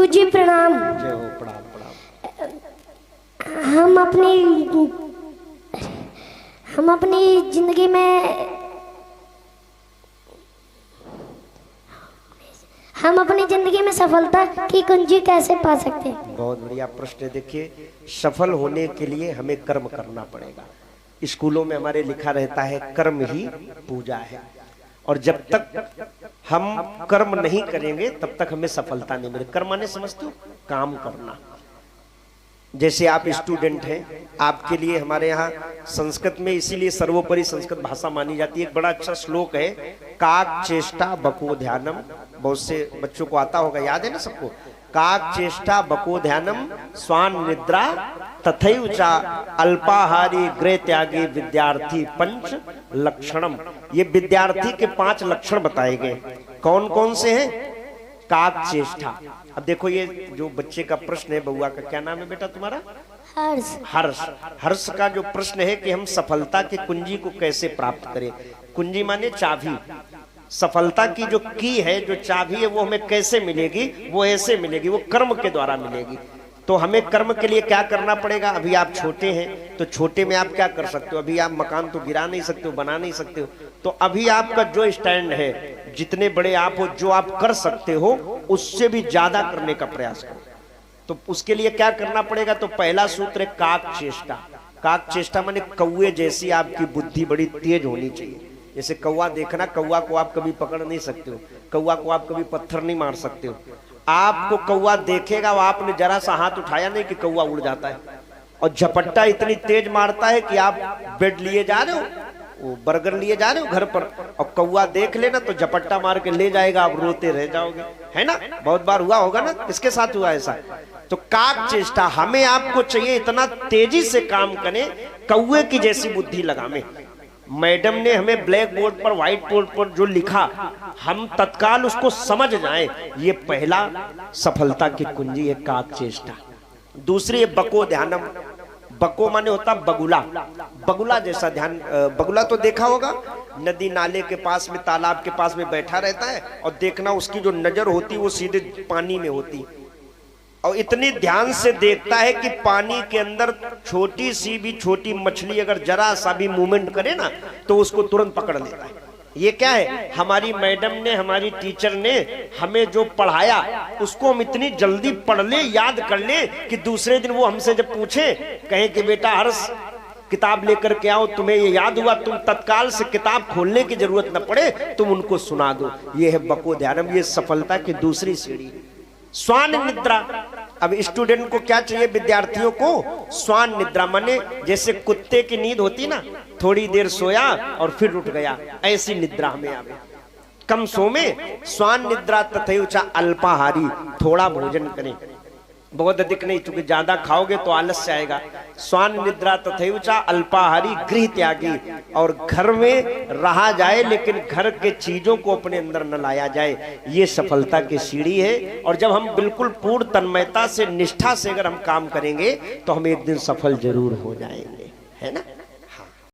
गुरुजी प्रणाम। जय हो। प्रणाम प्रणाम। हम अपनी जिंदगी में सफलता की कुंजी कैसे पा सकते हैं? बहुत बढ़िया प्रश्न है। देखिए, सफल होने के लिए हमें कर्म करना पड़ेगा। स्कूलों में हमारे लिखा रहता है कर्म ही पूजा है, और जब तक हम कर्म नहीं करेंगे तब तक हमें सफलता नहीं मिलेगी। कर्म माने समझते हो? काम करना। जैसे आप स्टूडेंट हैं, आपके लिए हमारे यहाँ संस्कृत में इसीलिए सर्वोपरि संस्कृत भाषा मानी जाती है। एक बड़ा अच्छा श्लोक है, काक चेष्टा बको ध्यानम। बहुत से बच्चों को आता होगा, याद है ना सबको? काक चेष्टा बको ध्यानम स्वान निद्रा तथैव च अल्पाहारी गृह त्यागी विद्यार्थी पंच लक्षणम। ये विद्यार्थी के 5 लक्षण बताए गए। कौन कौन से हैं? काक चेष्टा। अब देखो, ये जो बच्चे का प्रश्न है, बउआ का क्या नाम है बेटा तुम्हारा? हर्ष। हर्ष। हर्ष का जो प्रश्न है कि हम सफलता की कुंजी को कैसे प्राप्त करें। कुंजी माने चाबी। सफलता की जो की है, जो चाबी है, वो हमें कैसे मिलेगी? वो ऐसे मिलेगी, वो कर्म के द्वारा मिलेगी। तो हमें कर्म के लिए क्या करना पड़ेगा? अभी आप छोटे हैं, तो छोटे में आप क्या कर सकते हो? अभी आप मकान तो गिरा नहीं सकते हो, बना नहीं सकते हो। तो अभी आपका जो स्टैंड है, जितने बड़े आप हो, जो आप कर सकते हो उससे भी ज्यादा करने का प्रयास करो। तो उसके लिए क्या करना पड़ेगा? तो पहला सूत्र है काक चेष्टा। काक चेष्टा माने कौवे जैसी आपकी बुद्धि बड़ी तेज होनी चाहिए। जैसे कौवा देखना, कौवा को आप कभी पकड़ नहीं सकते हो, कौवा को आप कभी पत्थर नहीं मार सकते हो। आपको कौवा देखेगा, आपने जरा सा हाथ उठाया नहीं कि कौवा उड़ जाता है, और झपट्टा इतनी तेज मारता है कि आप बेड लिए जा रहे हो, वो बर्गर लिए जा रहे हो घर पर, और कौवा देख लेना तो झपट्टा मार के ले जाएगा, आप रोते रह जाओगे, है ना? बहुत बार हुआ होगा ना, किसके साथ हुआ ऐसा? तो काक चेष्टा, हमें आपको चाहिए इतना तेजी से काम करें, कौवे की जैसी बुद्धि लगावे। मैडम ने हमें ब्लैक बोर्ड पर, व्हाइट बोर्ड पर जो लिखा, हम तत्काल उसको समझ जाएं, ये पहला सफलता की कुंजी है, काक चेष्टा। दूसरी है बको ध्यानम। बको माने होता बगुला। बगुला जैसा ध्यान। बगुला तो देखा होगा, नदी नाले के पास में, तालाब के पास में बैठा रहता है, और देखना उसकी जो नजर होती वो सीधे पानी में होती, और इतनी ध्यान से देखता है कि पानी के अंदर छोटी सी भी छोटी मछली अगर जरा सा भी मूवमेंट करे ना, तो उसको तुरंत पकड़ लेता है। ये क्या है? हमारी मैडम ने, हमारी टीचर ने हमें जो पढ़ाया उसको हम इतनी जल्दी पढ़ ले, याद कर ले, कि दूसरे दिन वो हमसे जब पूछे, कहें कि बेटा हर्ष किताब लेकर के आओ, तुम्हें ये याद हुआ, तुम तत्काल से किताब खोलने की जरूरत न पड़े, तुम उनको सुना दो। ये है बको ध्यानम। ये सफलता की दूसरी सीढ़ी। स्वान निद्रा। अब स्टूडेंट को क्या चाहिए? विद्यार्थियों को स्वान निद्रा माने जैसे कुत्ते की नींद होती ना, थोड़ी देर सोया और फिर उठ गया, ऐसी निद्रा हमें आवे। कम सोमे। स्वान निद्रा तथैव च अल्पाहारी। थोड़ा भोजन करें, बहुत अधिक नहीं, क्योंकि ज्यादा खाओगे तो आलस्य आएगा। स्वान निद्रा तथैव च अल्पाहारी गृह त्यागी। और घर में रहा जाए लेकिन घर के चीजों को अपने अंदर न लाया जाए, ये सफलता की सीढ़ी है। और जब हम बिल्कुल पूर्ण तन्मयता से, निष्ठा से अगर हम काम करेंगे तो हम एक दिन सफल जरूर हो जाएंगे, है ना?